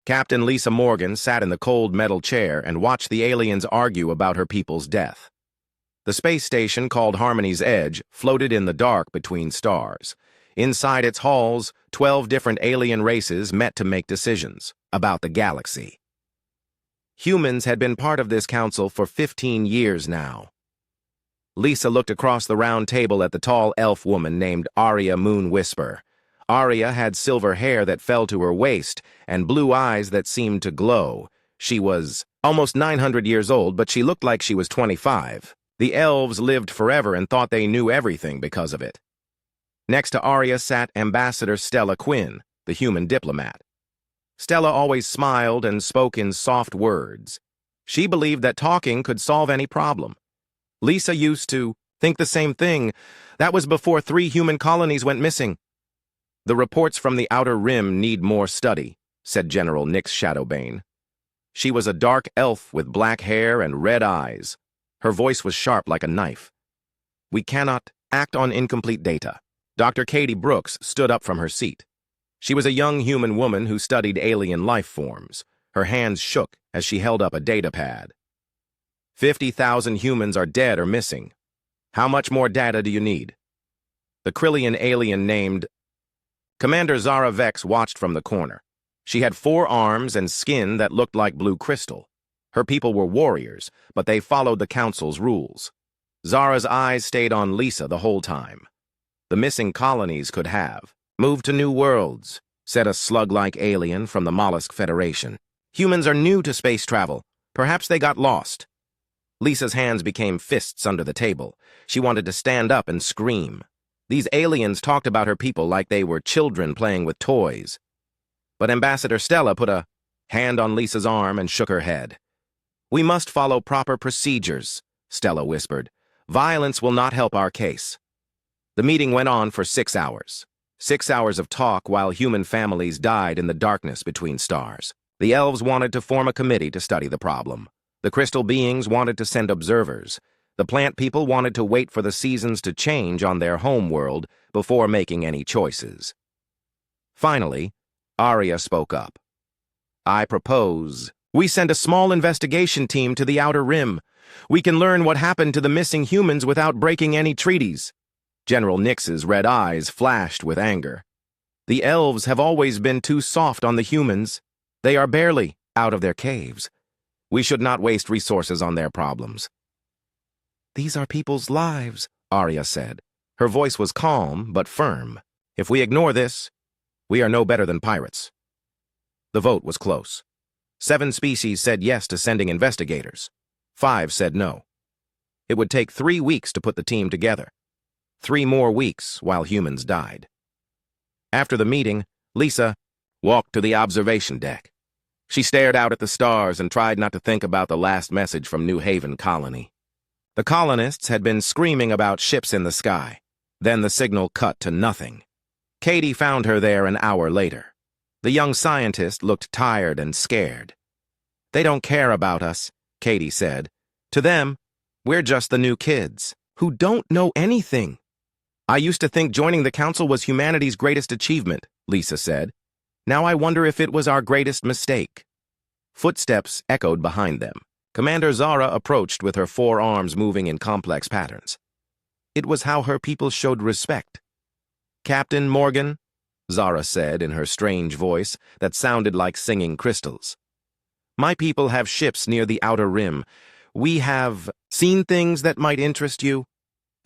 Captain Lisa Morgan sat in the cold metal chair and watched the aliens argue about her people's death. The space station, called Harmony's Edge, floated in the dark between stars. Inside its halls, 12 different alien races met to make decisions about the galaxy. Humans had been part of this council for 15 years now. Lisa looked across the round table at the tall elf woman named Arya Moon Whisper. Arya had silver hair that fell to her waist and blue eyes that seemed to glow. She was almost 900 years old, but she looked like she was 25. The elves lived forever and thought they knew everything because of it. Next to Arya sat Ambassador Stella Quinn, the human diplomat. Stella always smiled and spoke in soft words. She believed that talking could solve any problem. Lisa used to think the same thing. That was before 3 human colonies went missing. "The reports from the Outer Rim need more study," said General Nyx Shadowbane. She was a dark elf with black hair and red eyes. Her voice was sharp like a knife. "We cannot act on incomplete data." Dr. Katie Brooks stood up from her seat. She was a young human woman who studied alien life forms. Her hands shook as she held up a data pad. 50,000 humans are dead or missing. How much more data do you need? The Krillian alien named Commander Zara Vex watched from the corner. She had 4 arms and skin that looked like blue crystal. Her people were warriors, but they followed the Council's rules. Zara's eyes stayed on Lisa the whole time. "The missing colonies could have moved to new worlds," said a slug-like alien from the Mollusk Federation. "Humans are new to space travel. Perhaps they got lost." Lisa's hands became fists under the table. She wanted to stand up and scream. These aliens talked about her people like they were children playing with toys. But Ambassador Stella put a hand on Lisa's arm and shook her head. "We must follow proper procedures," Stella whispered. "Violence will not help our case." The meeting went on for 6 hours. 6 hours of talk while human families died in the darkness between stars. The elves wanted to form a committee to study the problem. The crystal beings wanted to send observers. The plant people wanted to wait for the seasons to change on their home world before making any choices. Finally, Arya spoke up. "I propose we send a small investigation team to the Outer Rim. We can learn what happened to the missing humans without breaking any treaties." General Nyx's red eyes flashed with anger. "The elves have always been too soft on the humans. They are barely out of their caves. We should not waste resources on their problems." "These are people's lives," Arya said. Her voice was calm but firm. "If we ignore this, we are no better than pirates." The vote was close. 7 species said yes to sending investigators. 5 said no. It would take 3 weeks to put the team together. 3 more weeks while humans died. After the meeting, Lisa walked to the observation deck. She stared out at the stars and tried not to think about the last message from New Haven Colony. The colonists had been screaming about ships in the sky. Then the signal cut to nothing. Katie found her there an hour later. The young scientist looked tired and scared. "They don't care about us," Katie said. "To them, we're just the new kids who don't know anything." "I used to think joining the council was humanity's greatest achievement," Lisa said. "Now I wonder if it was our greatest mistake." Footsteps echoed behind them. Commander Zara approached with her 4 arms moving in complex patterns. It was how her people showed respect. "Captain Morgan," Zara said in her strange voice that sounded like singing crystals. "My people have ships near the Outer Rim. We have seen things that might interest you."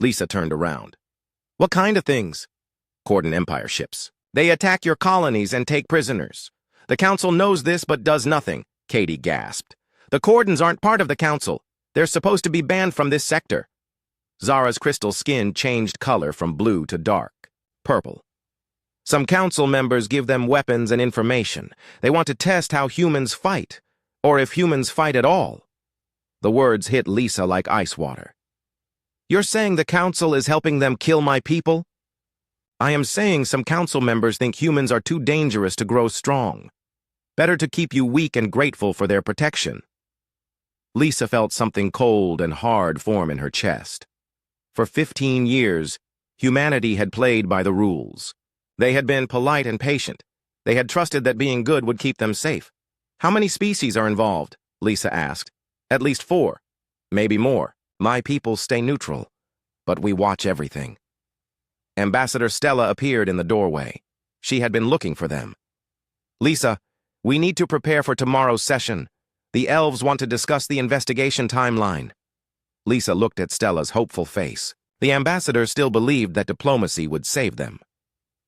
Lisa turned around. "What kind of things?" "Cordon Empire ships. They attack your colonies and take prisoners. The council knows this but does nothing," Katie gasped. "The Cordons aren't part of the council. They're supposed to be banned from this sector." Zara's crystal skin changed color from blue to dark, purple. "Some council members give them weapons and information. They want to test how humans fight, or if humans fight at all." The words hit Lisa like ice water. "You're saying the council is helping them kill my people?" "I am saying some council members think humans are too dangerous to grow strong. Better to keep you weak and grateful for their protection." Lisa felt something cold and hard form in her chest. For 15 years, humanity had played by the rules. They had been polite and patient. They had trusted that being good would keep them safe. How many species are involved? Lisa asked. At least 4. Maybe more. My people stay neutral, but we watch everything. Ambassador Stella appeared in the doorway. She had been looking for them. Lisa, we need to prepare for tomorrow's session. The elves want to discuss the investigation timeline. Lisa looked at Stella's hopeful face. The ambassador still believed that diplomacy would save them.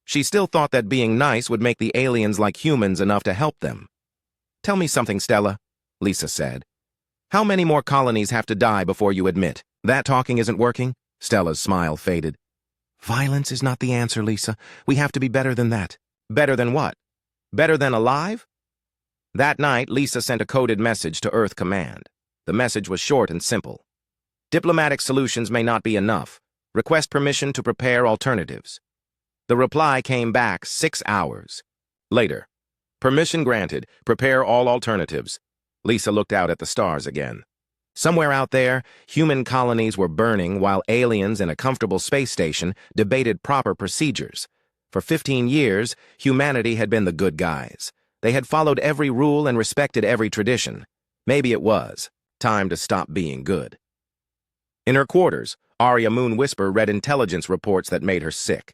She still thought that being nice would make the aliens like humans enough to help them. Tell me something, Stella, Lisa said. How many more colonies have to die before you admit? That talking isn't working? Stella's smile faded. Violence is not the answer, Lisa. We have to be better than that. Better than what? Better than alive? That night, Lisa sent a coded message to Earth Command. The message was short and simple. Diplomatic solutions may not be enough. Request permission to prepare alternatives. The reply came back 6 hours later. Permission granted. Prepare all alternatives. Lisa looked out at the stars again. Somewhere out there, human colonies were burning while aliens in a comfortable space station debated proper procedures. For 15 years, humanity had been the good guys. They had followed every rule and respected every tradition. Maybe it was time to stop being good. In her quarters, Arya Moon Whisper read intelligence reports that made her sick.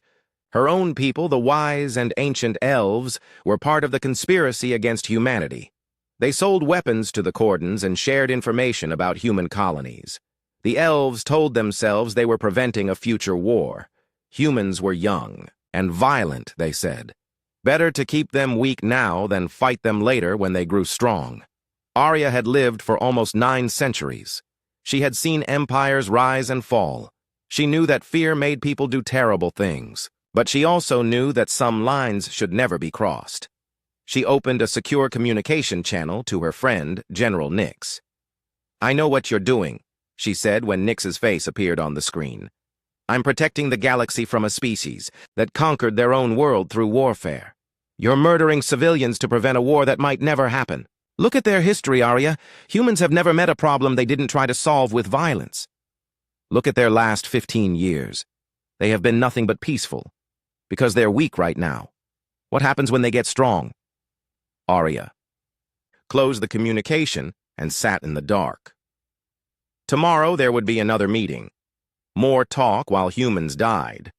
Her own people, the wise and ancient elves, were part of the conspiracy against humanity. They sold weapons to the Cordons and shared information about human colonies. The elves told themselves they were preventing a future war. Humans were young and violent, they said. Better to keep them weak now than fight them later when they grew strong. Arya had lived for almost 9 centuries. She had seen empires rise and fall. She knew that fear made people do terrible things. But she also knew that some lines should never be crossed. She opened a secure communication channel to her friend, General Nix. I know what you're doing, she said when Nix's face appeared on the screen. I'm protecting the galaxy from a species that conquered their own world through warfare. You're murdering civilians to prevent a war that might never happen. Look at their history, Arya. Humans have never met a problem they didn't try to solve with violence. Look at their last 15 years. They have been nothing but peaceful. Because they're weak right now. What happens when they get strong? Arya closed the communication and sat in the dark. Tomorrow there would be another meeting. More talk while humans died.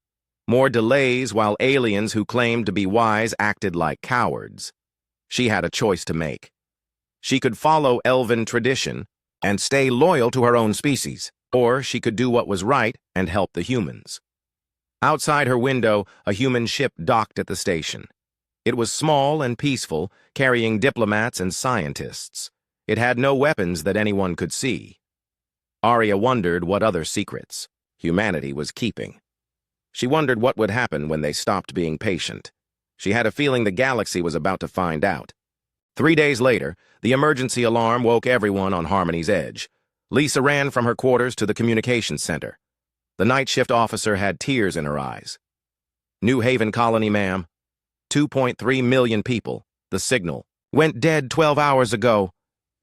More delays while aliens who claimed to be wise acted like cowards. She had a choice to make. She could follow elven tradition and stay loyal to her own species, or she could do what was right and help the humans. Outside her window, a human ship docked at the station. It was small and peaceful, carrying diplomats and scientists. It had no weapons that anyone could see. Arya wondered what other secrets humanity was keeping. She wondered what would happen when they stopped being patient. She had a feeling the galaxy was about to find out. 3 days later, the emergency alarm woke everyone on Harmony's Edge. Lisa ran from her quarters to the communications center. The night shift officer had tears in her eyes. New Haven Colony, ma'am. 2.3 million people. The signal went dead 12 hours ago.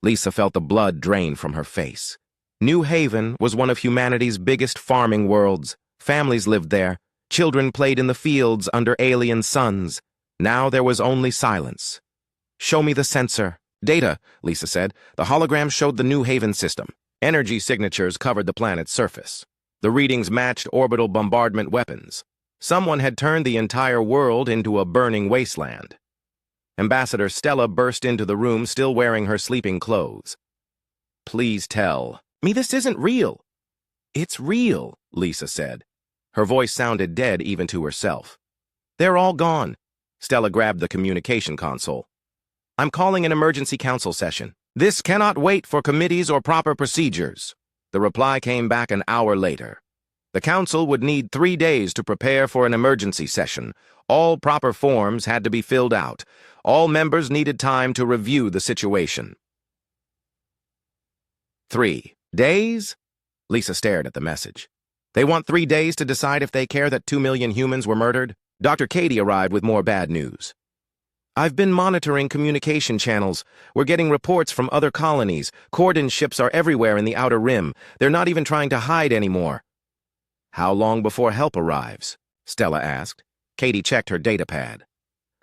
Lisa felt the blood drain from her face. New Haven was one of humanity's biggest farming worlds. Families lived there. Children played in the fields under alien suns. Now there was only silence. Show me the sensor. Data, Lisa said. The hologram showed the New Haven system. Energy signatures covered the planet's surface. The readings matched orbital bombardment weapons. Someone had turned the entire world into a burning wasteland. Ambassador Stella burst into the room still wearing her sleeping clothes. Please tell me this isn't real. It's real, Lisa said. Her voice sounded dead even to herself. They're all gone. Stella grabbed the communication console. I'm calling an emergency council session. This cannot wait for committees or proper procedures. The reply came back an hour later. The council would need 3 days to prepare for an emergency session. All proper forms had to be filled out. All members needed time to review the situation. 3 days? Lisa stared at the message. They want 3 days to decide if they care that 2 million humans were murdered? Dr. Katie arrived with more bad news. I've been monitoring communication channels. We're getting reports from other colonies. Cordon ships are everywhere in the Outer Rim. They're not even trying to hide anymore. How long before help arrives? Stella asked. Katie checked her datapad.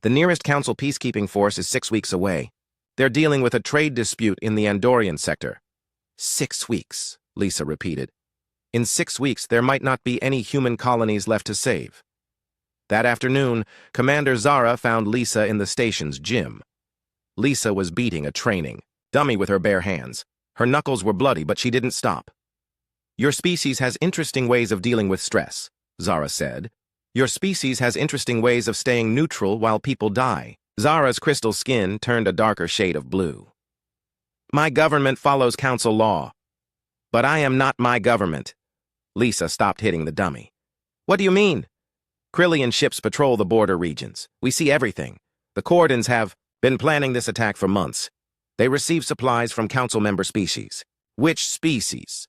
The nearest council peacekeeping force is 6 weeks away. They're dealing with a trade dispute in the Andorian sector. 6 weeks, Lisa repeated. In 6 weeks, there might not be any human colonies left to save. That afternoon, Commander Zara found Lisa in the station's gym. Lisa was beating a training dummy with her bare hands. Her knuckles were bloody, but she didn't stop. Your species has interesting ways of dealing with stress, Zara said. Your species has interesting ways of staying neutral while people die. Zara's crystal skin turned a darker shade of blue. My government follows council law. But I am not my government. Lisa stopped hitting the dummy. What do you mean? Krillian ships patrol the border regions. We see everything. The Cordons have been planning this attack for months. They receive supplies from council member species. Which species?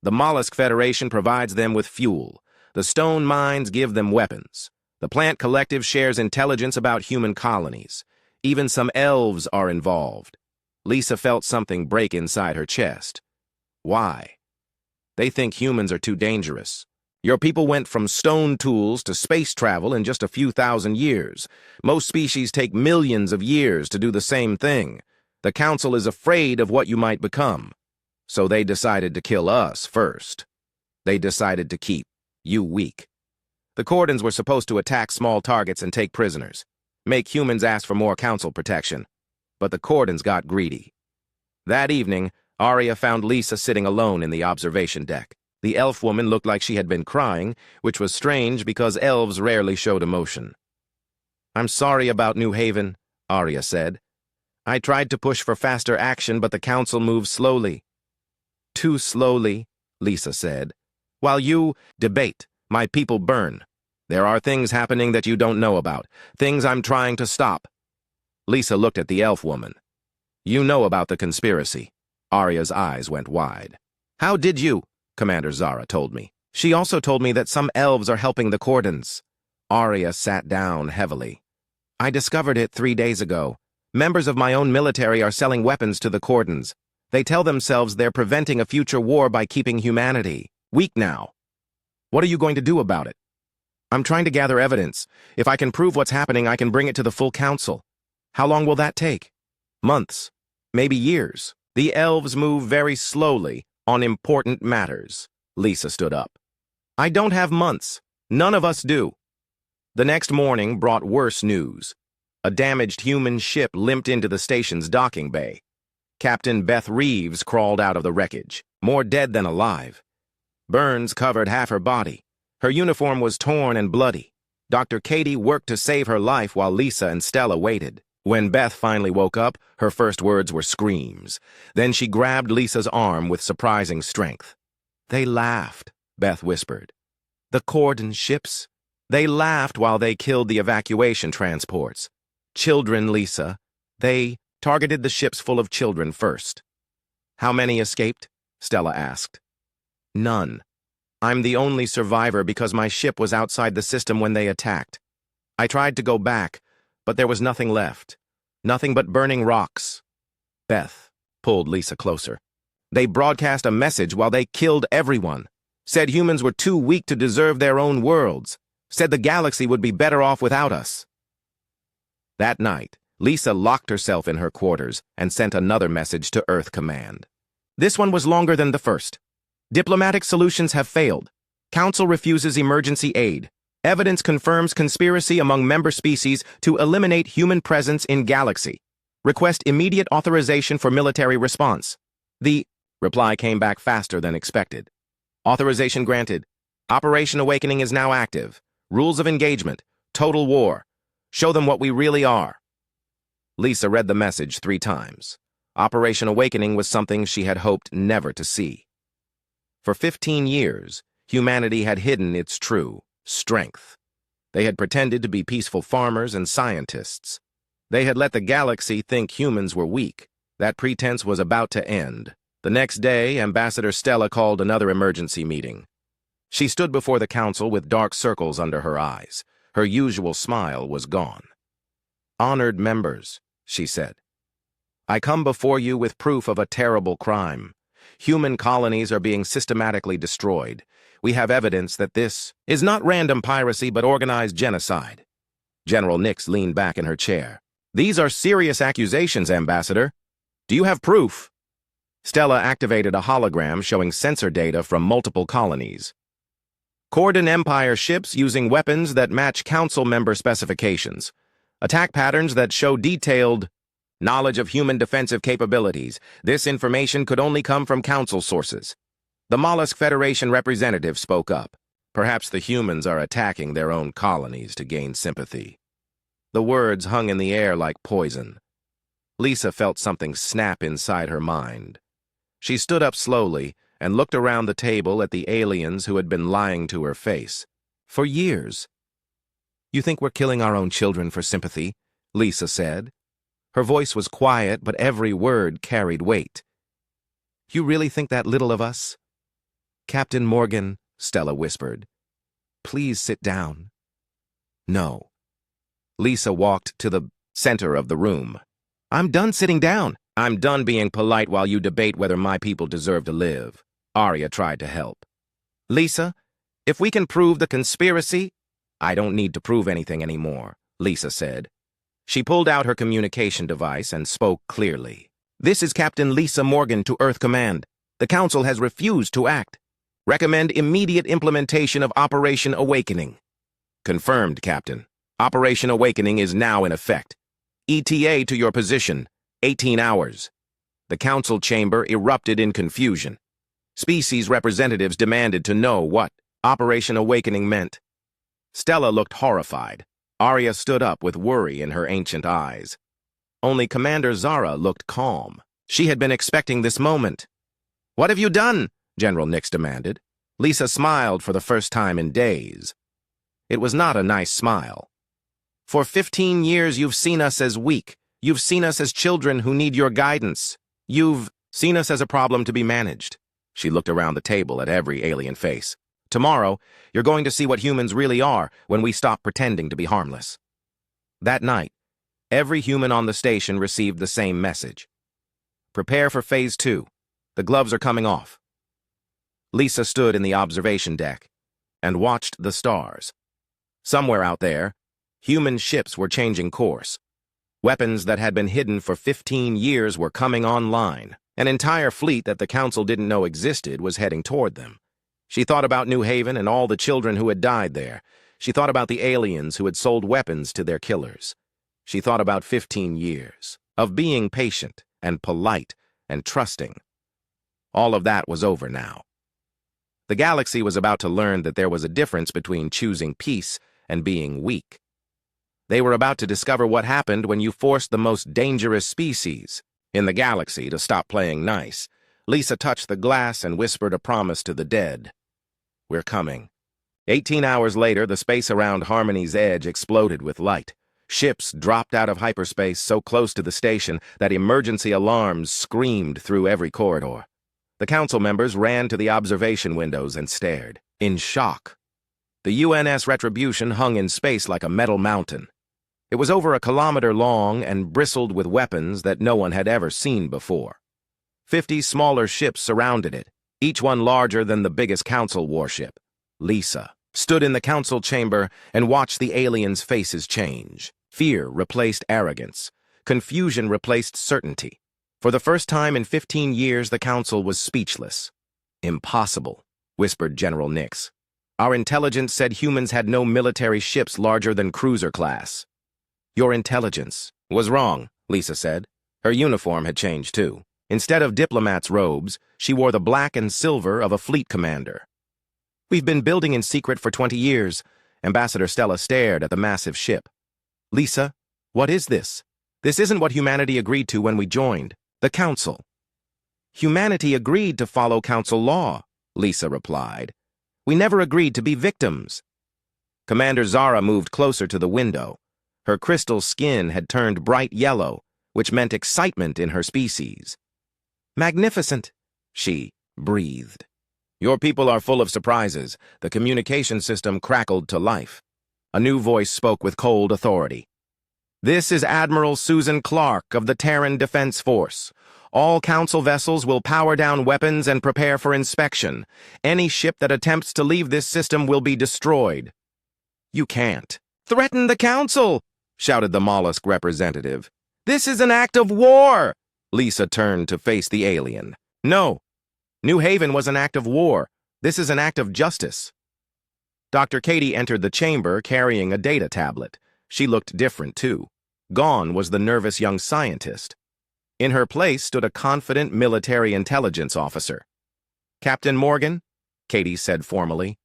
The Mollusk Federation provides them with fuel. The stone mines give them weapons. The plant collective shares intelligence about human colonies. Even some elves are involved. Lisa felt something break inside her chest. Why? They think humans are too dangerous. Your people went from stone tools to space travel in just a few thousand years. Most species take millions of years to do the same thing. The council is afraid of what you might become. So they decided to kill us first. They decided to keep you weak. The Cordons were supposed to attack small targets and take prisoners, make humans ask for more council protection. But the Cordons got greedy. That evening, Arya found Lisa sitting alone in the observation deck. The elf woman looked like she had been crying, which was strange because elves rarely showed emotion. I'm sorry about New Haven, Arya said. I tried to push for faster action, but the council moves slowly. Too slowly, Lisa said. While you debate, my people burn. There are things happening that you don't know about, things I'm trying to stop. Lisa looked at the elf woman. You know about the conspiracy. Arya's eyes went wide. How did you? Commander Zara told me. She also told me that some elves are helping the Cordons. Arya sat down heavily. I discovered it 3 days ago. Members of my own military are selling weapons to the Cordons. They tell themselves they're preventing a future war by keeping humanity weak now. What are you going to do about it? I'm trying to gather evidence. If I can prove what's happening, I can bring it to the full council. How long will that take? Months. Maybe years. The elves move very slowly on important matters. Lisa stood up. I don't have months. None of us do. The next morning brought worse news. A damaged human ship limped into the station's docking bay. Captain Beth Reeves crawled out of the wreckage, more dead than alive. Burns covered half her body. Her uniform was torn and bloody. Dr. Katie worked to save her life while Lisa and Stella waited. When Beth finally woke up, her first words were screams. Then she grabbed Lisa's arm with surprising strength. They laughed, Beth whispered. The Cordon ships. They laughed while they killed the evacuation transports. Children, Lisa. They targeted the ships full of children first. How many escaped? Stella asked. None. I'm the only survivor because my ship was outside the system when they attacked. I tried to go back, but there was nothing left. Nothing but burning rocks. Beth pulled Lisa closer. They broadcast a message while they killed everyone. Said humans were too weak to deserve their own worlds. Said the galaxy would be better off without us. That night, Lisa locked herself in her quarters and sent another message to Earth Command. This one was longer than the first. Diplomatic solutions have failed. Council refuses emergency aid. Evidence confirms conspiracy among member species to eliminate human presence in galaxy. Request immediate authorization for military response. The reply came back faster than expected. Authorization granted. Operation Awakening is now active. Rules of engagement. Total war. Show them what we really are. Lisa read the message 3 times. Operation Awakening was something she had hoped never to see. For 15 years, humanity had hidden its true strength. They had pretended to be peaceful farmers and scientists. They had let the galaxy think humans were weak. That pretense was about to end. The next day, Ambassador Stella called another emergency meeting. She stood before the council with dark circles under her eyes. Her usual smile was gone. Honored members, she said, I come before you with proof of a terrible crime. Human colonies are being systematically destroyed. We have evidence that this is not random piracy but organized genocide. General Nix leaned back in her chair. These are serious accusations, Ambassador. Do you have proof? Stella activated a hologram showing sensor data from multiple colonies. Cordon Empire ships using weapons that match Council member specifications. Attack patterns that show detailed knowledge of human defensive capabilities. This information could only come from Council sources. The Mollusk Federation representative spoke up. Perhaps the humans are attacking their own colonies to gain sympathy. The words hung in the air like poison. Lisa felt something snap inside her mind. She stood up slowly and looked around the table at the aliens who had been lying to her face. For years. You think we're killing our own children for sympathy? Lisa said. Her voice was quiet, but every word carried weight. You really think that little of us? Captain Morgan, Stella whispered. Please sit down. No. Lisa walked to the center of the room. I'm done sitting down. I'm done being polite while you debate whether my people deserve to live. Arya tried to help. Lisa, if we can prove the conspiracy... I don't need to prove anything anymore, Lisa said. She pulled out her communication device and spoke clearly. This is Captain Lisa Morgan to Earth Command. The Council has refused to act. Recommend immediate implementation of Operation Awakening. Confirmed, Captain. Operation Awakening is now in effect. ETA to your position. 18 hours. The Council chamber erupted in confusion. Species representatives demanded to know what Operation Awakening meant. Stella looked horrified. Arya stood up with worry in her ancient eyes. Only Commander Zara looked calm. She had been expecting this moment. What have you done? General Nix demanded. Lisa smiled for the first time in days. It was not a nice smile. For 15 years you've seen us as weak. You've seen us as children who need your guidance. You've seen us as a problem to be managed. She looked around the table at every alien face. Tomorrow, you're going to see what humans really are when we stop pretending to be harmless. That night, every human on the station received the same message. Prepare for Phase 2. The gloves are coming off. Lisa stood in the observation deck and watched the stars. Somewhere out there, human ships were changing course. Weapons that had been hidden for 15 years were coming online. An entire fleet that the Council didn't know existed was heading toward them. She thought about New Haven and all the children who had died there. She thought about the aliens who had sold weapons to their killers. She thought about 15 years of being patient and polite and trusting. All of that was over now. The galaxy was about to learn that there was a difference between choosing peace and being weak. They were about to discover what happened when you forced the most dangerous species in the galaxy to stop playing nice. Lisa touched the glass and whispered a promise to the dead. We're coming. 18 hours later, the space around Harmony's edge exploded with light. Ships dropped out of hyperspace so close to the station that emergency alarms screamed through every corridor. The Council members ran to the observation windows and stared, in shock. The UNS Retribution hung in space like a metal mountain. It was over 1 kilometer long and bristled with weapons that no one had ever seen before. 50 smaller ships surrounded it, each one larger than the biggest Council warship. Lisa stood in the Council chamber and watched the aliens' faces change. Fear replaced arrogance. Confusion replaced certainty. For the first time in 15 years, the Council was speechless. Impossible, whispered General Nix. Our intelligence said humans had no military ships larger than cruiser class. Your intelligence was wrong, Lisa said. Her uniform had changed too. Instead of diplomat's robes, she wore the black and silver of a fleet commander. We've been building in secret for 20 years. Ambassador Stella stared at the massive ship. Lisa, what is this? This isn't what humanity agreed to when we joined. The Council. Humanity agreed to follow Council law, Lisa replied. We never agreed to be victims. Commander Zara moved closer to the window. Her crystal skin had turned bright yellow, which meant excitement in her species. Magnificent, she breathed. Your people are full of surprises. The communication system crackled to life. A new voice spoke with cold authority. This is Admiral Susan Clark of the Terran Defense Force. All Council vessels will power down weapons and prepare for inspection. Any ship that attempts to leave this system will be destroyed. You can't. Threaten the Council! shouted the mollusk representative. "This is an act of war!" Lisa turned to face the alien. "No. New Haven was an act of war. This is an act of justice." Dr. Katie entered the chamber carrying a data tablet. She looked different, too. Gone was the nervous young scientist. In her place stood a confident military intelligence officer. "Captain Morgan," Katie said formally,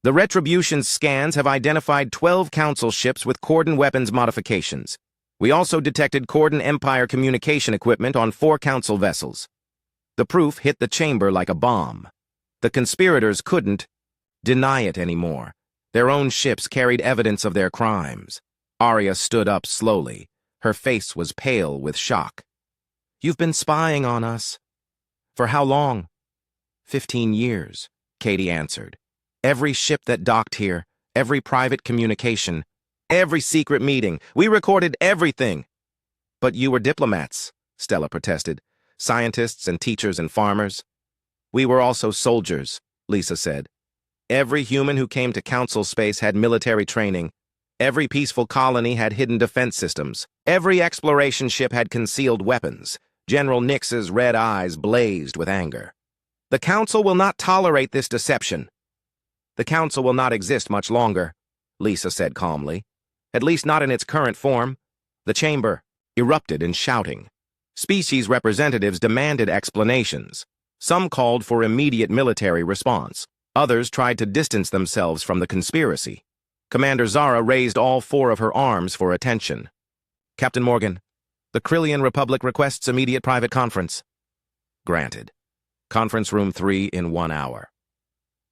"the Retribution's scans have identified 12 Council ships with Corden weapons modifications. We also detected Corden Empire communication equipment on 4 Council vessels." The proof hit the chamber like a bomb. The conspirators couldn't deny it anymore. Their own ships carried evidence of their crimes. Arya stood up slowly. Her face was pale with shock. "You've been spying on us." "For how long?" 15 years, Katie answered. "Every ship that docked here, every private communication, every secret meeting. We recorded everything." "But you were diplomats," Stella protested. "Scientists and teachers and farmers." "We were also soldiers," Lisa said. "Every human who came to Council space had military training. Every peaceful colony had hidden defense systems. Every exploration ship had concealed weapons." General Nix's red eyes blazed with anger. "The Council will not tolerate this deception." "The Council will not exist much longer," Lisa said calmly. "At least not in its current form." The chamber erupted in shouting. Species representatives demanded explanations. Some called for immediate military response. Others tried to distance themselves from the conspiracy. Commander Zara raised all 4 of her arms for attention. "Captain Morgan, the Krillian Republic requests immediate private conference." Granted. Conference room 3 in 1 hour.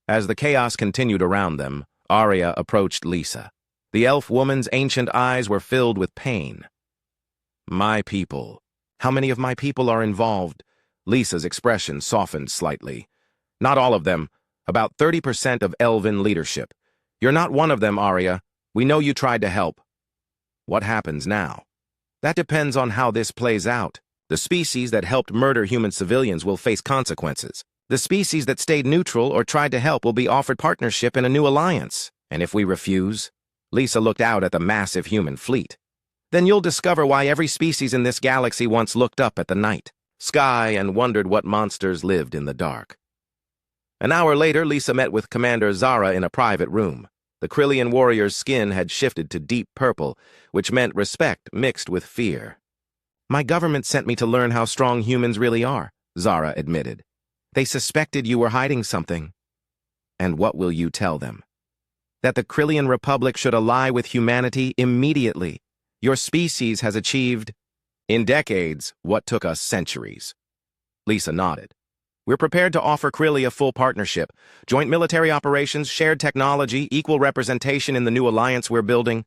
As the chaos continued around them, Arya approached Lisa. The elf woman's ancient eyes were filled with pain. "My people. How many of my people are involved?" Lisa's expression softened slightly. "Not all of them. About 30% of elven leadership. You're not one of them, Arya. We know you tried to help." "What happens now?" "That depends on how this plays out. The species that helped murder human civilians will face consequences. The species that stayed neutral or tried to help will be offered partnership in a new alliance. And if we refuse," Lisa looked out at the massive human fleet, "then you'll discover why every species in this galaxy once looked up at the night sky and wondered what monsters lived in the dark." An hour later, Lisa met with Commander Zara in a private room. The Krillian warrior's skin had shifted to deep purple, which meant respect mixed with fear. "My government sent me to learn how strong humans really are," Zara admitted. "They suspected you were hiding something." "And what will you tell them?" "That the Krillian Republic should ally with humanity immediately. Your species has achieved, in decades, what took us centuries." Lisa nodded. "We're prepared to offer Krillia full partnership, joint military operations, shared technology, equal representation in the new alliance we're building."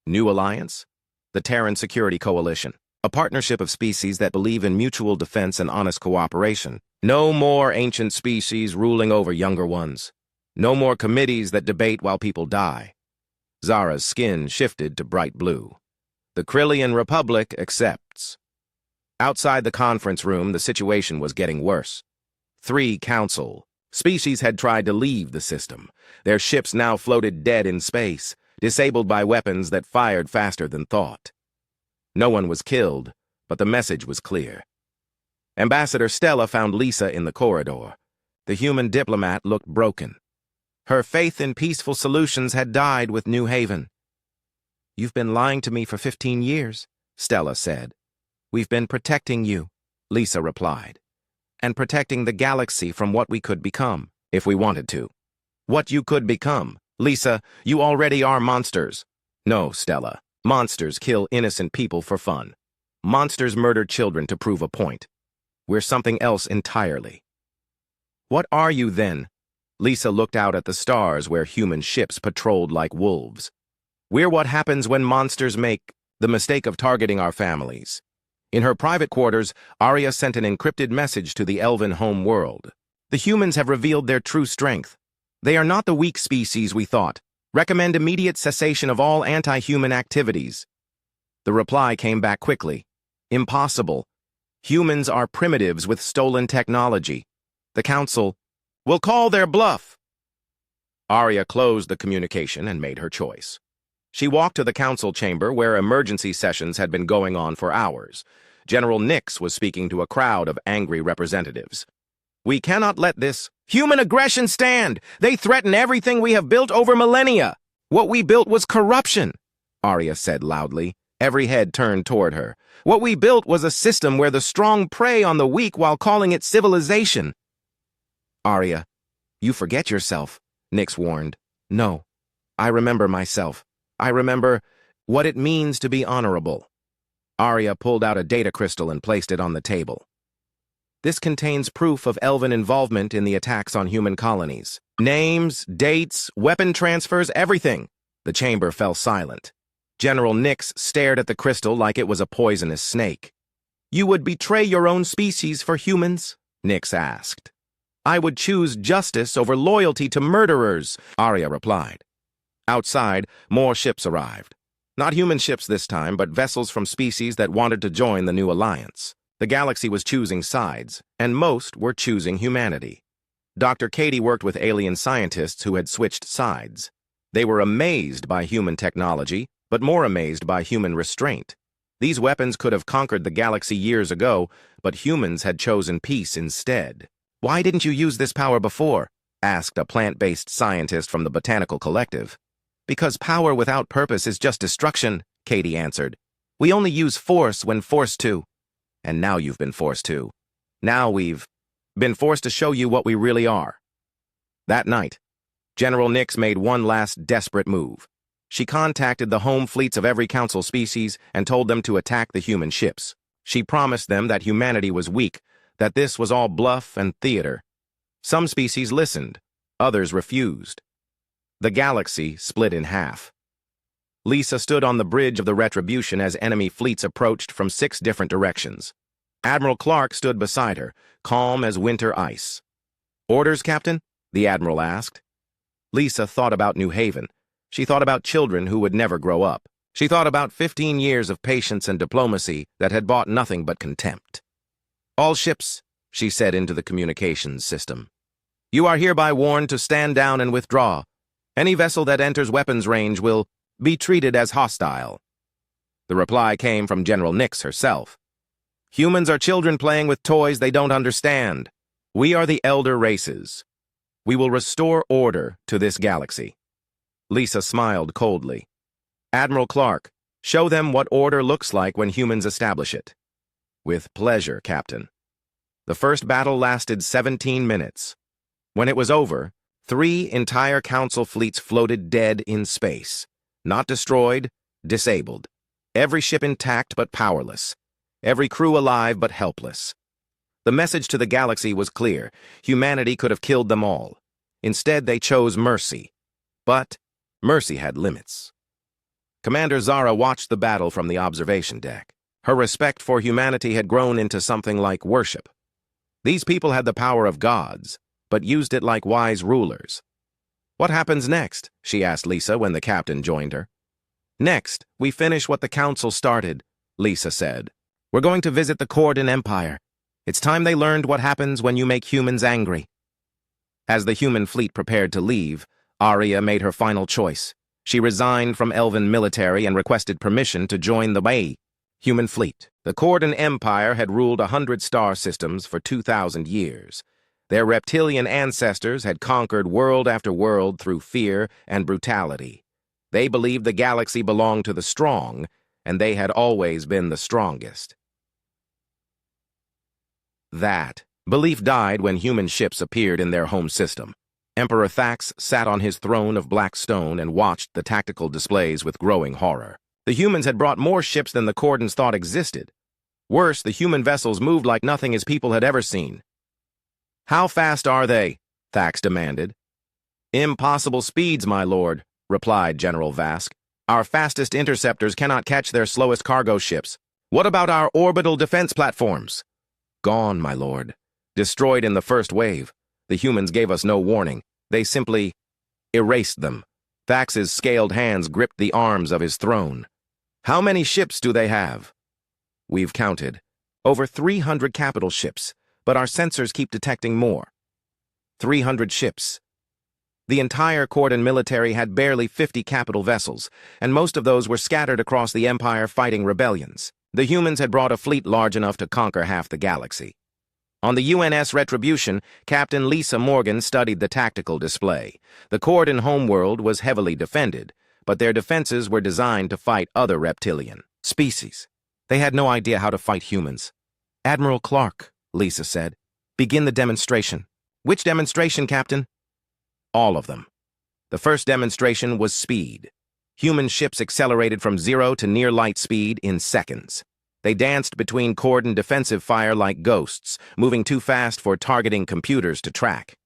"New alliance?" "The Terran Security Coalition. A partnership of species that believe in mutual defense and honest cooperation. No more ancient species ruling over younger ones. No more committees that debate while people die." Zara's skin shifted to bright blue. "The Krillian Republic accepts." Outside the conference room, the situation was getting worse. 3 Council species had tried to leave the system. Their ships now floated dead in space, disabled by weapons that fired faster than thought. No one was killed, but the message was clear. Ambassador Stella found Lisa in the corridor. The human diplomat looked broken. Her faith in peaceful solutions had died with New Haven. "You've been lying to me for 15 years, Stella said. "We've been protecting you," Lisa replied, "and protecting the galaxy from what we could become, if we wanted to." "What you could become? Lisa, you already are monsters." "No, Stella. Monsters kill innocent people for fun. Monsters murder children to prove a point. We're something else entirely." "What are you, then?" Lisa looked out at the stars where human ships patrolled like wolves. "We're what happens when monsters make the mistake of targeting our families." In her private quarters, Arya sent an encrypted message to the elven home world. "The humans have revealed their true strength. They are not the weak species we thought. Recommend immediate cessation of all anti-human activities." The reply came back quickly. "Impossible. Humans are primitives with stolen technology. The Council will call their bluff." Arya closed the communication and made her choice. She walked to the council chamber where emergency sessions had been going on for hours. General Nix was speaking to a crowd of angry representatives. "We cannot let this human aggression stand. They threaten everything we have built over millennia. What we built was corruption," Arya said loudly. Every head turned toward her. "What we built was a system where the strong prey on the weak while calling it civilization." "Arya, you forget yourself," Nix warned. "No, I remember myself. I remember what it means to be honorable." Arya pulled out a data crystal and placed it on the table. "This contains proof of elven involvement in the attacks on human colonies. Names, dates, weapon transfers, everything." The chamber fell silent. General Nix stared at the crystal like it was a poisonous snake. "You would betray your own species for humans?" Nix asked. "I would choose justice over loyalty to murderers," Arya replied. Outside, more ships arrived. Not human ships this time, but vessels from species that wanted to join the new alliance. The galaxy was choosing sides, and most were choosing humanity. Dr. Katie worked with alien scientists who had switched sides. They were amazed by human technology, but more amazed by human restraint. These weapons could have conquered the galaxy years ago, but humans had chosen peace instead. "Why didn't you use this power before?" asked a plant-based scientist from the Botanical Collective. "Because power without purpose is just destruction," Katie answered. "We only use force when forced to. And now you've been forced to. Now we've been forced to show you what we really are." That night, General Nix made one last desperate move. She contacted the home fleets of every council species and told them to attack the human ships. She promised them that humanity was weak, that this was all bluff and theater. Some species listened, others refused. The galaxy split in half. Lisa stood on the bridge of the Retribution as enemy fleets approached from 6 different directions. Admiral Clark stood beside her, calm as winter ice. "Orders, Captain?" the Admiral asked. Lisa thought about New Haven. She thought about children who would never grow up. She thought about 15 years of patience and diplomacy that had bought nothing but contempt. "All ships," she said into the communications system. "You are hereby warned to stand down and withdraw. Any vessel that enters weapons range will be treated as hostile." The reply came from General Nix herself. "Humans are children playing with toys they don't understand. We are the elder races. We will restore order to this galaxy." Lisa smiled coldly. "Admiral Clark, show them what order looks like when humans establish it." "With pleasure, Captain." The first battle lasted 17 minutes. When it was over, 3 entire council fleets floated dead in space. Not destroyed, disabled. Every ship intact but powerless. Every crew alive but helpless. The message to the galaxy was clear. Humanity could have killed them all. Instead, they chose mercy. But mercy had limits. Commander Zara watched the battle from the observation deck. Her respect for humanity had grown into something like worship. These people had the power of gods, but used it like wise rulers. "What happens next?" she asked Lisa when the captain joined her. "Next, we finish what the council started," Lisa said. "We're going to visit the Corden Empire. It's time they learned what happens when you make humans angry." As the human fleet prepared to leave, Arya made her final choice. She resigned from Elven military and requested permission to join the human fleet. The Corden Empire had ruled 100 star systems for 2,000 years. Their reptilian ancestors had conquered world after world through fear and brutality. They believed the galaxy belonged to the strong, and they had always been the strongest. That belief died when human ships appeared in their home system. Emperor Thax sat on his throne of black stone and watched the tactical displays with growing horror. The humans had brought more ships than the Cordons thought existed. Worse, the human vessels moved like nothing his people had ever seen. "How fast are they?" Thax demanded. "Impossible speeds, my lord," replied General Vask. "Our fastest interceptors cannot catch their slowest cargo ships. What about our orbital defense platforms?" "Gone, my lord. Destroyed in the first wave. The humans gave us no warning. They simply erased them." Thax's scaled hands gripped the arms of his throne. "How many ships do they have?" "We've counted. Over 300 capital ships, but our sensors keep detecting more." 300 ships. The entire Corden military had barely 50 capital vessels, and most of those were scattered across the Empire fighting rebellions. The humans had brought a fleet large enough to conquer half the galaxy. On the UNS Retribution, Captain Lisa Morgan studied the tactical display. The Corden homeworld was heavily defended, but their defenses were designed to fight other reptilian species. They had no idea how to fight humans. "Admiral Clark," Lisa said, "begin the demonstration." "Which demonstration, Captain?" "All of them." The first demonstration was speed. Human ships accelerated from 0 to near light speed in seconds. They danced between Corden defensive fire like ghosts, moving too fast for targeting computers to track.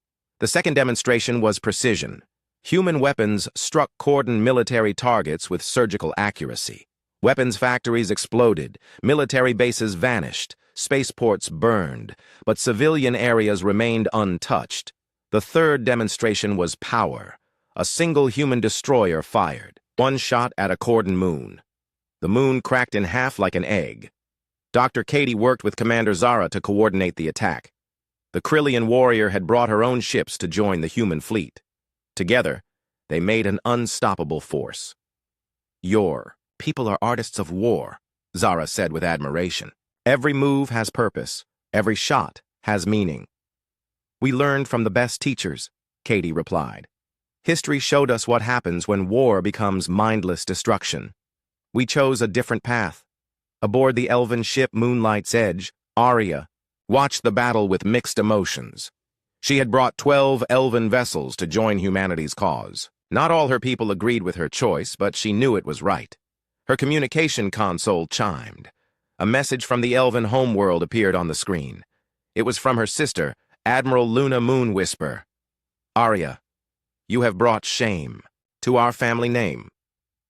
The second demonstration was precision. Human weapons struck Corden military targets with surgical accuracy. Weapons factories exploded, military bases vanished, spaceports burned, but civilian areas remained untouched. The third demonstration was power. A single human destroyer fired. One shot at a Corden moon. The moon cracked in half like an egg. Dr. Katie worked with Commander Zara to coordinate the attack. The Krillian warrior had brought her own ships to join the human fleet. Together, they made an unstoppable force. "Your people are artists of war," Zara said with admiration. "Every move has purpose. Every shot has meaning." "We learned from the best teachers," Katie replied. "History showed us what happens when war becomes mindless destruction. We chose a different path." Aboard the elven ship Moonlight's Edge, Arya watched the battle with mixed emotions. She had brought 12 elven vessels to join humanity's cause. Not all her people agreed with her choice, but she knew it was right. Her communication console chimed. A message from the elven homeworld appeared on the screen. It was from her sister, Admiral Luna Moonwhisper. "Arya, you have brought shame to our family name.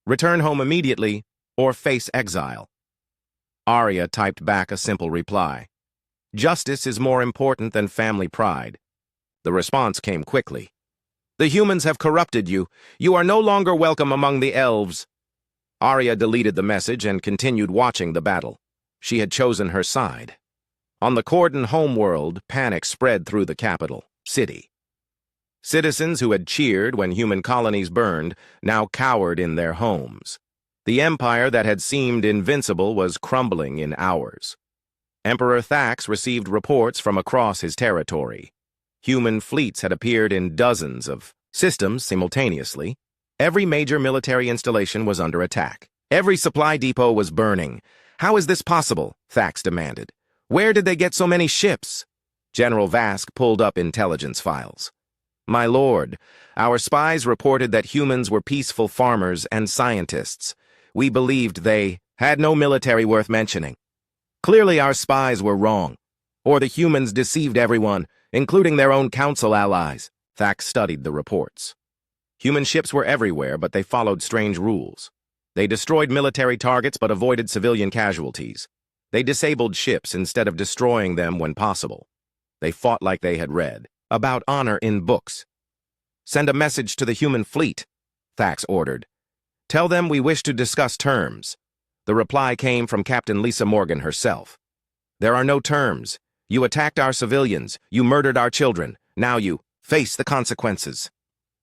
Return home immediately or face exile." Arya typed back a simple reply. "Justice is more important than family pride." The response came quickly. "The humans have corrupted you. You are no longer welcome among the elves." Arya deleted the message and continued watching the battle. She had chosen her side. On the Corden homeworld, panic spread through the capital city. Citizens who had cheered when human colonies burned now cowered in their homes. The empire that had seemed invincible was crumbling in hours. Emperor Thax received reports from across his territory. Human fleets had appeared in dozens of systems simultaneously. Every major military installation was under attack. Every supply depot was burning. "How is this possible?" Thax demanded. "Where did they get so many ships?" General Vask pulled up intelligence files. "My lord, our spies reported that humans were peaceful farmers and scientists. We believed they had no military worth mentioning. Clearly our spies were wrong. Or the humans deceived everyone, including their own council allies." Thax studied the reports. Human ships were everywhere, but they followed strange rules. They destroyed military targets but avoided civilian casualties. They disabled ships instead of destroying them when possible. They fought like they had read about honor in books. "Send a message to the human fleet," Thax ordered. "Tell them we wish to discuss terms." The reply came from Captain Lisa Morgan herself. "There are no terms. You attacked our civilians. You murdered our children. Now you face the consequences."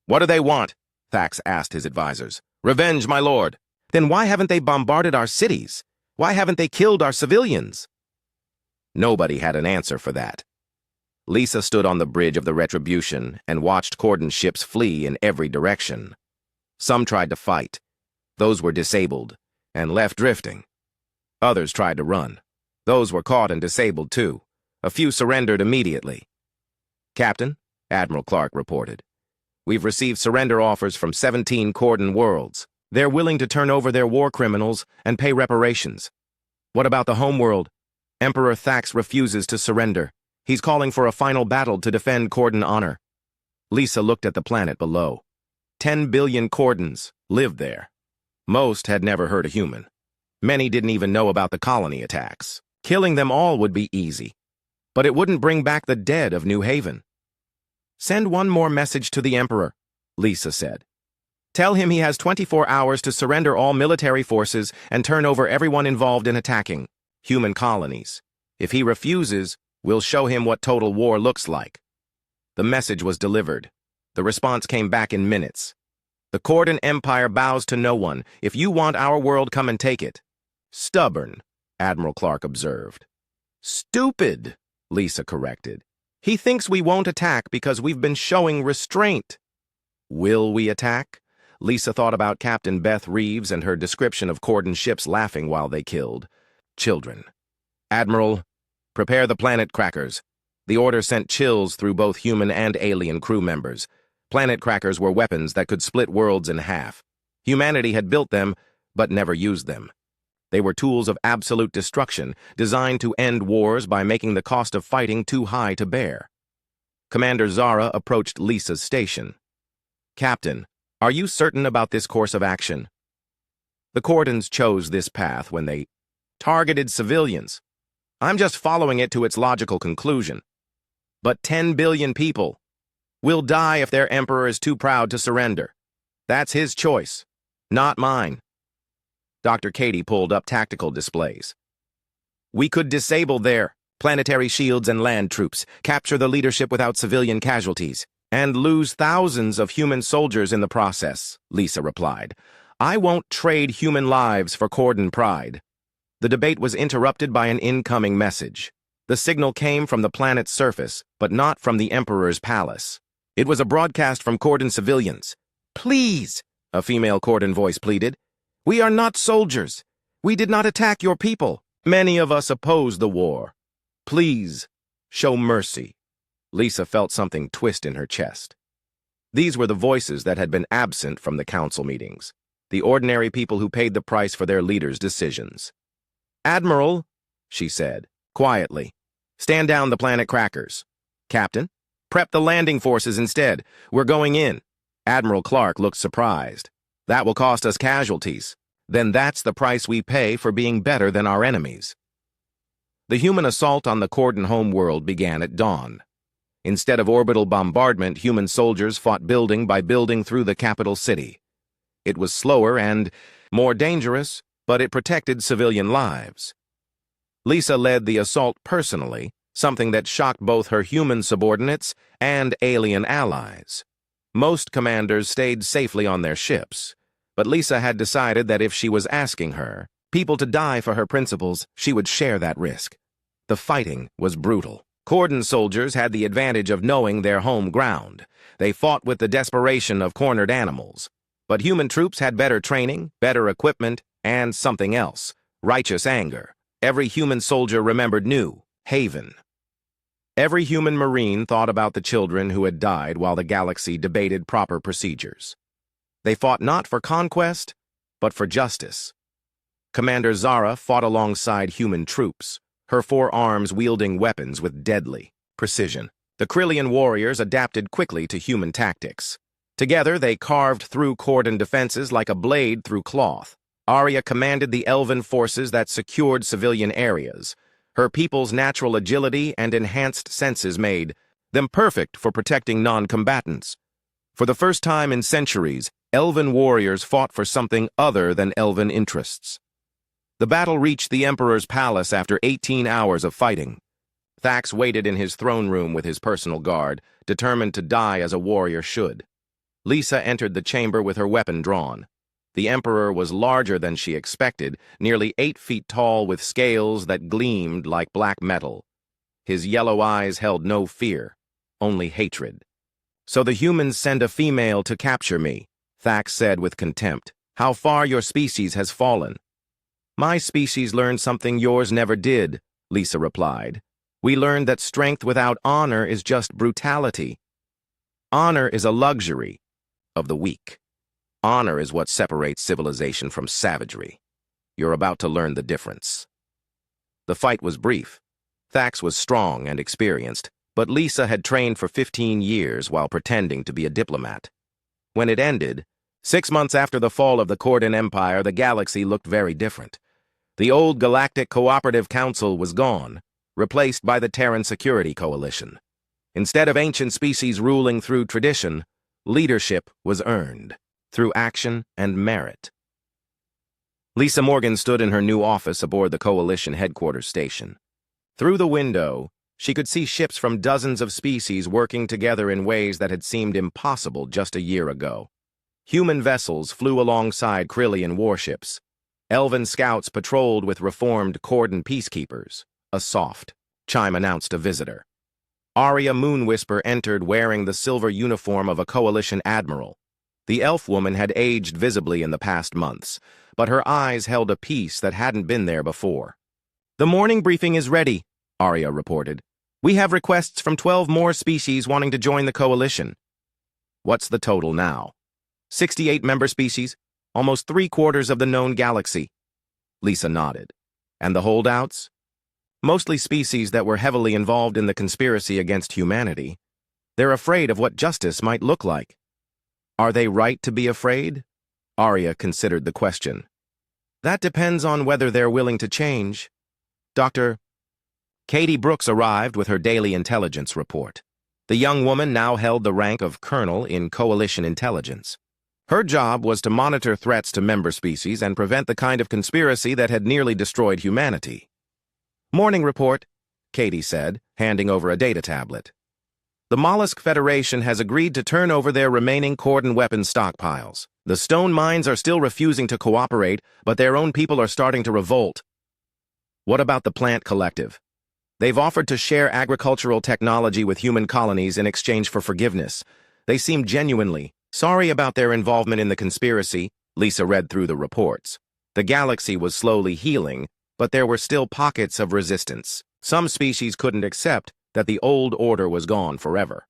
"What do they want?" Thax asked his advisors. "Revenge, my lord." "Then why haven't they bombarded our cities? Why haven't they killed our civilians?" Nobody had an answer for that. Lisa stood on the bridge of the Retribution and watched Corden ships flee in every direction. Some tried to fight. Those were disabled and left drifting. Others tried to run. Those were caught and disabled too. A few surrendered immediately. "Captain," Admiral Clark reported, "we've received surrender offers from 17 Corden worlds. They're willing to turn over their war criminals and pay reparations." "What about the homeworld?" "Emperor Thax refuses to surrender. He's calling for a final battle to defend Corden honor." Lisa looked at the planet below. 10 billion Cordens lived there. Most had never heard a human. Many didn't even know about the colony attacks. Killing them all would be easy. But it wouldn't bring back the dead of New Haven. "Send one more message to the Emperor," Lisa said. "Tell him he has 24 hours to surrender all military forces and turn over everyone involved in attacking human colonies. If he refuses, we'll show him what total war looks like." The message was delivered. The response came back in minutes. "The Corden Empire bows to no one. If you want our world, come and take it." "Stubborn," Admiral Clark observed. "Stupid," Lisa corrected. "He thinks we won't attack because we've been showing restraint." "Will we attack?" Lisa thought about Captain Beth Reeves and her description of Corden ships laughing while they killed children. "Admiral, prepare the planet crackers." The order sent chills through both human and alien crew members. Planet crackers were weapons that could split worlds in half. Humanity had built them, but never used them. They were tools of absolute destruction, designed to end wars by making the cost of fighting too high to bear. Commander Zara approached Lisa's station. "Captain, are you certain about this course of action?" "The Cordons chose this path when they targeted civilians. I'm just following it to its logical conclusion. But 10 billion people will die if their emperor is too proud to surrender. That's his choice, not mine." Dr. Katie pulled up tactical displays. "We could disable their planetary shields and land troops, capture the leadership without civilian casualties, and lose thousands of human soldiers in the process," Lisa replied. "I won't trade human lives for Corden pride." The debate was interrupted by an incoming message. The signal came from the planet's surface, but not from the Emperor's palace. It was a broadcast from Corden civilians. "Please," a female Corden voice pleaded. "We are not soldiers. We did not attack your people. Many of us oppose the war. Please, show mercy." Lisa felt something twist in her chest. These were the voices that had been absent from the council meetings, the ordinary people who paid the price for their leaders' decisions. "Admiral," she said, quietly, "stand down the planet crackers." "Captain, prep the landing forces instead. We're going in." Admiral Clark looked surprised. "That will cost us casualties. Then that's the price we pay for being better than our enemies." The human assault on the Corden homeworld began at dawn. Instead of orbital bombardment, human soldiers fought building by building through the capital city. It was slower and more dangerous, but it protected civilian lives. Lisa led the assault personally, something that shocked both her human subordinates and alien allies. Most commanders stayed safely on their ships, but Lisa had decided that if she was asking people to die for her principles, she would share that risk. The fighting was brutal. Corden soldiers had the advantage of knowing their home ground. They fought with the desperation of cornered animals. But human troops had better training, better equipment, and something else: righteous anger. Every human soldier remembered New Haven. Every human Marine thought about the children who had died while the galaxy debated proper procedures. They fought not for conquest, but for justice. Commander Zara fought alongside human troops, her 4 arms wielding weapons with deadly precision. The Krillian warriors adapted quickly to human tactics. Together, they carved through Corden defenses like a blade through cloth. Arya commanded the elven forces that secured civilian areas. Her people's natural agility and enhanced senses made them perfect for protecting non-combatants. For the first time in centuries, elven warriors fought for something other than elven interests. The battle reached the Emperor's palace after 18 hours of fighting. Thax waited in his throne room with his personal guard, determined to die as a warrior should. Lisa entered the chamber with her weapon drawn. The Emperor was larger than she expected, nearly 8 feet tall with scales that gleamed like black metal. His yellow eyes held no fear, only hatred. "So the humans send a female to capture me," Thax said with contempt. "How far your species has fallen." "My species learned something yours never did," Lisa replied. "We learned that strength without honor is just brutality. Honor is a luxury of the weak. Honor is what separates civilization from savagery. You're about to learn the difference." The fight was brief. Thax was strong and experienced, but Lisa had trained for 15 years while pretending to be a diplomat. When it ended, 6 months after the fall of the Corden Empire, the galaxy looked very different. The old Galactic Cooperative Council was gone, replaced by the Terran Security Coalition. Instead of ancient species ruling through tradition, leadership was earned through action and merit. Lisa Morgan stood in her new office aboard the Coalition headquarters station. Through the window, She could see ships from dozens of species working together in ways that had seemed impossible just a year ago. Human vessels flew alongside Krillian warships. Elven scouts patrolled with reformed Corden peacekeepers. A soft chime announced a visitor. Arya Moonwhisper entered wearing the silver uniform of a coalition admiral. The elf woman had aged visibly in the past months, but her eyes held a peace that hadn't been there before. "The morning briefing is ready," Arya reported. "We have requests from 12 more species wanting to join the coalition." "What's the total now?" 68 member species, almost 3/4 of the known galaxy. Lisa nodded. "And the holdouts?" "Mostly species that were heavily involved in the conspiracy against humanity. They're afraid of what justice might look like." "Are they right to be afraid?" Arya considered the question. "That depends on whether they're willing to change." Dr. Katie Brooks arrived with her daily intelligence report. The young woman now held the rank of colonel in coalition intelligence. Her job was to monitor threats to member species and prevent the kind of conspiracy that had nearly destroyed humanity. "Morning report," Katie said, handing over a data tablet. "The Mollusk Federation has agreed to turn over their remaining Corden weapons stockpiles. The stone mines are still refusing to cooperate, but their own people are starting to revolt." "What about the Plant Collective?" "They've offered to share agricultural technology with human colonies in exchange for forgiveness. They seem genuinely sorry about their involvement in the conspiracy." Lisa read through the reports. The galaxy was slowly healing, but there were still pockets of resistance. Some species couldn't accept that the old order was gone forever.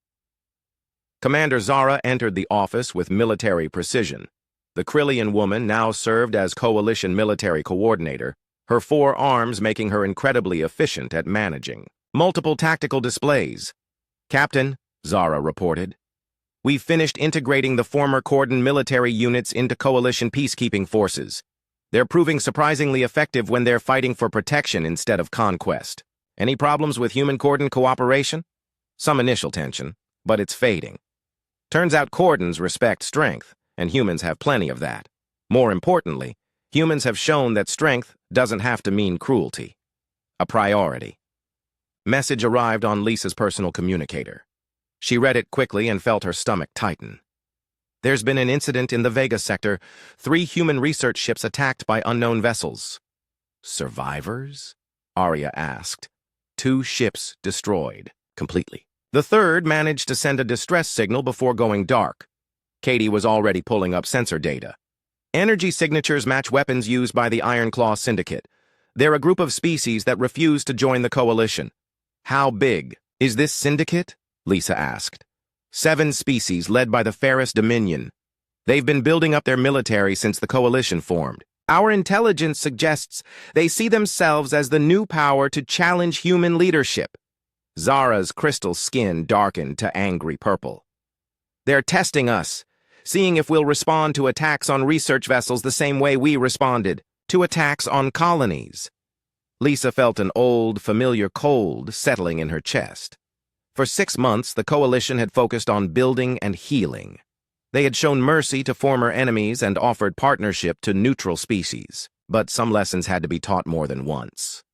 Commander Zara entered the office with military precision. The Krillian woman now served as coalition military coordinator, her 4 arms making her incredibly efficient at managing multiple tactical displays. "Captain," Zara reported, "we've finished integrating the former Corden military units into coalition peacekeeping forces. They're proving surprisingly effective when they're fighting for protection instead of conquest. Any problems with human-Corden cooperation?" "Some initial tension, but it's fading. Turns out Cordens respect strength, and humans have plenty of that. More importantly, humans have shown that strength doesn't have to mean cruelty." A priority. Message arrived on Lisa's personal communicator. She read it quickly and felt her stomach tighten. "There's been an incident in the Vega sector. 3 human research ships attacked by unknown vessels." "Survivors?" Arya asked. 2 ships destroyed, completely. The third managed to send a distress signal before going dark. Katie was already pulling up sensor data. "Energy signatures match weapons used by the Ironclaw Syndicate. They're a group of species that refuse to join the coalition." "How big is this syndicate?" Lisa asked. 7 species led by the Ferris Dominion. They've been building up their military since the coalition formed. Our intelligence suggests they see themselves as the new power to challenge human leadership." Zara's crystal skin darkened to angry purple. "They're testing us, seeing if we'll respond to attacks on research vessels the same way we responded to attacks on colonies." Lisa felt an old, familiar cold settling in her chest. For 6 months, the coalition had focused on building and healing. They had shown mercy to former enemies and offered partnership to neutral species, but some lessons had to be taught more than once.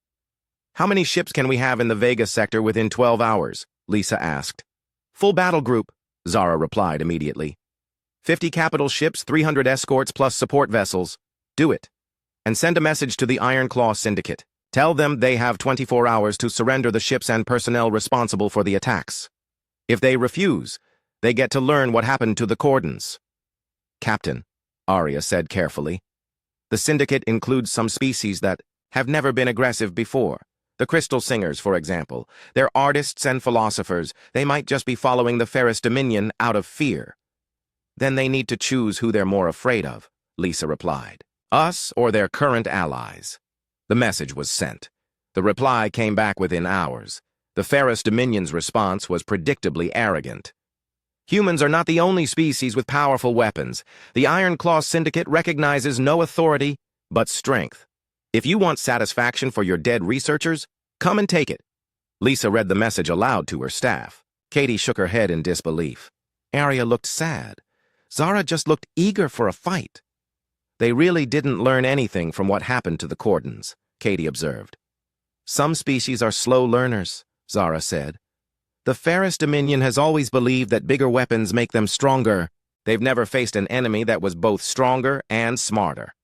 "How many ships can we have in the Vega sector within 12 hours?" Lisa asked. "Full battle group," Zara replied immediately. 50 capital ships, 300 escorts plus support vessels. Do it. And send a message to the Ironclaw Syndicate. Tell them they have 24 hours to surrender the ships and personnel responsible for the attacks. If they refuse, they get to learn what happened to the Cordens." "Captain," Arya said carefully, "the Syndicate includes some species that have never been aggressive before. The Crystal Singers, for example. They're artists and philosophers. They might just be following the Ferris Dominion out of fear." "Then they need to choose who they're more afraid of," Lisa replied. "Us or their current allies." The message was sent. The reply came back within hours. The Ferris Dominion's response was predictably arrogant. "Humans are not the only species with powerful weapons. The Ironclaw Syndicate recognizes no authority but strength. If you want satisfaction for your dead researchers, come and take it." Lisa read the message aloud to her staff. Katie shook her head in disbelief. Arya looked sad. Zara just looked eager for a fight. "They really didn't learn anything from what happened to the Cordens," Katie observed. "Some species are slow learners," Zara said. The Ferris Dominion has always believed that bigger weapons make them stronger. They've never faced an enemy that was both stronger and smarter.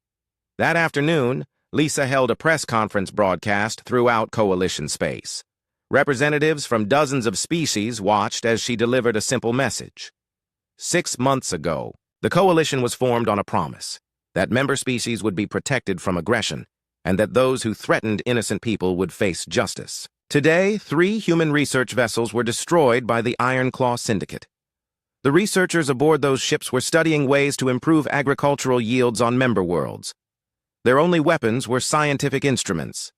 That afternoon, Lisa held a press conference broadcast throughout Coalition space. Representatives from dozens of species watched as she delivered a simple message. 6 months ago, the Coalition was formed on a promise that member species would be protected from aggression and that those who threatened innocent people would face justice. Today, 3 human research vessels were destroyed by the Iron Claw Syndicate. The researchers aboard those ships were studying ways to improve agricultural yields on member worlds. Their only weapons were scientific instruments.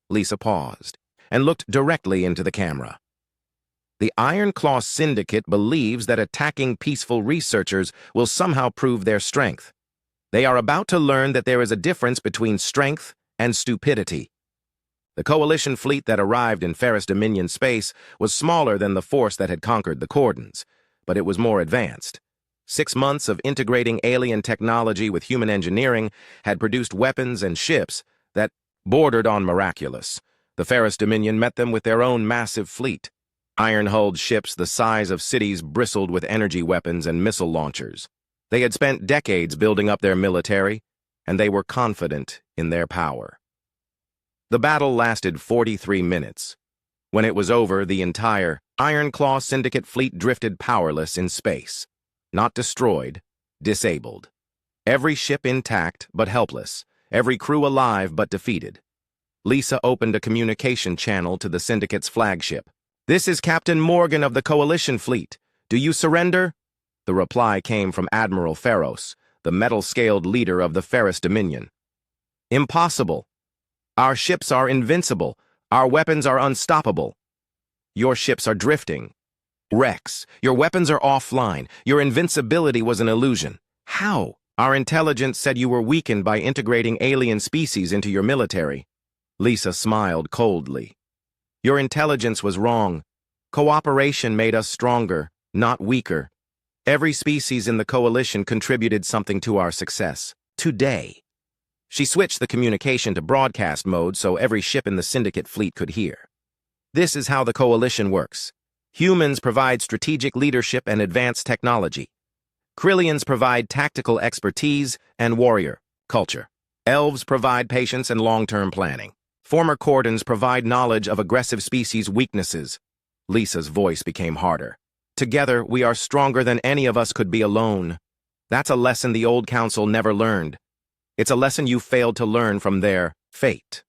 Lisa paused and looked directly into the camera. The Iron Claw Syndicate believes that attacking peaceful researchers will somehow prove their strength. They are about to learn that there is a difference between strength and stupidity. The Coalition fleet that arrived in Ferris Dominion space was smaller than the force that had conquered the Cordons, but it was more advanced. 6 months of integrating alien technology with human engineering had produced weapons and ships that bordered on miraculous. The Ferris Dominion met them with their own massive fleet. Iron-hulled ships the size of cities bristled with energy weapons and missile launchers. They had spent decades building up their military, and they were confident in their power. The battle lasted 43 minutes. When it was over, the entire Iron Claw Syndicate fleet drifted powerless in space. Not destroyed, disabled. Every ship intact but helpless, every crew alive but defeated. Lisa opened a communication channel to the Syndicate's flagship. "This is Captain Morgan of the Coalition fleet. Do you surrender?" The reply came from Admiral Pharos, the metal-scaled leader of the Ferris Dominion. "Impossible. Our ships are invincible. Our weapons are unstoppable. Your ships are drifting. Rex, your weapons are offline. Your invincibility was an illusion. How? Our intelligence said you were weakened by integrating alien species into your military." Lisa smiled coldly. "Your intelligence was wrong. Cooperation made us stronger, not weaker. Every species in the Coalition contributed something to our success. Today." She switched the communication to broadcast mode so every ship in the Syndicate fleet could hear. "This is how the Coalition works. Humans provide strategic leadership and advanced technology. Krillians provide tactical expertise and warrior culture. Elves provide patience and long-term planning. Former Cordons provide knowledge of aggressive species' weaknesses." Lisa's voice became harder. "Together, we are stronger than any of us could be alone. That's a lesson the old council never learned. It's a lesson you failed to learn from their fate."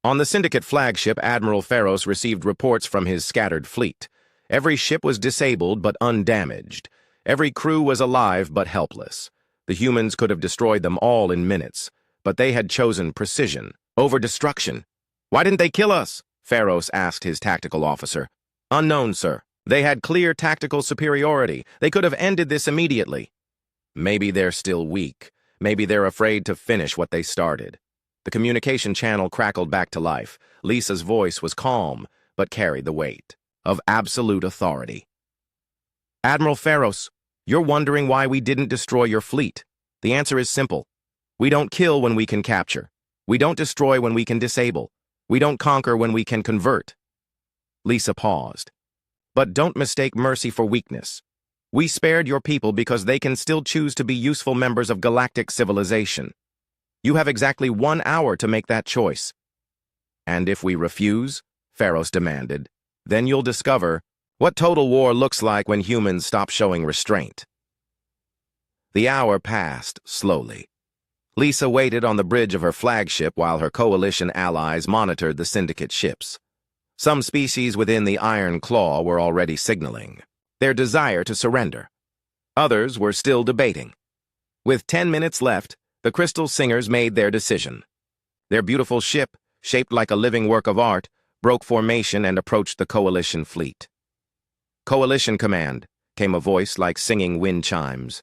On the Syndicate flagship, Admiral Pharos received reports from his scattered fleet. Every ship was disabled but undamaged. Every crew was alive but helpless. The humans could have destroyed them all in minutes, but they had chosen precision over destruction. "Why didn't they kill us?" Pharos asked his tactical officer. "Unknown, sir. They had clear tactical superiority. They could have ended this immediately." "Maybe they're still weak. Maybe they're afraid to finish what they started." The communication channel crackled back to life. Lisa's voice was calm, but carried the weight of absolute authority. "Admiral Pharos, you're wondering why we didn't destroy your fleet. The answer is simple. We don't kill when we can capture. We don't destroy when we can disable. We don't conquer when we can convert." Lisa paused. "But don't mistake mercy for weakness. We spared your people because they can still choose to be useful members of galactic civilization. You have exactly 1 hour to make that choice." "And if we refuse," Pharos demanded, "then you'll discover what total war looks like when humans stop showing restraint." The hour passed slowly. Lisa waited on the bridge of her flagship while her Coalition allies monitored the Syndicate ships. Some species within the Iron Claw were already signaling their desire to surrender. Others were still debating. With 10 minutes left, the Crystal Singers made their decision. Their beautiful ship, shaped like a living work of art, broke formation and approached the Coalition fleet. "Coalition Command," came a voice like singing wind chimes.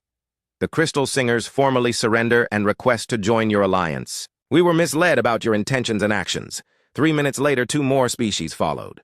"The Crystal Singers formally surrender and request to join your alliance. We were misled about your intentions and actions." 3 minutes later, 2 more species followed.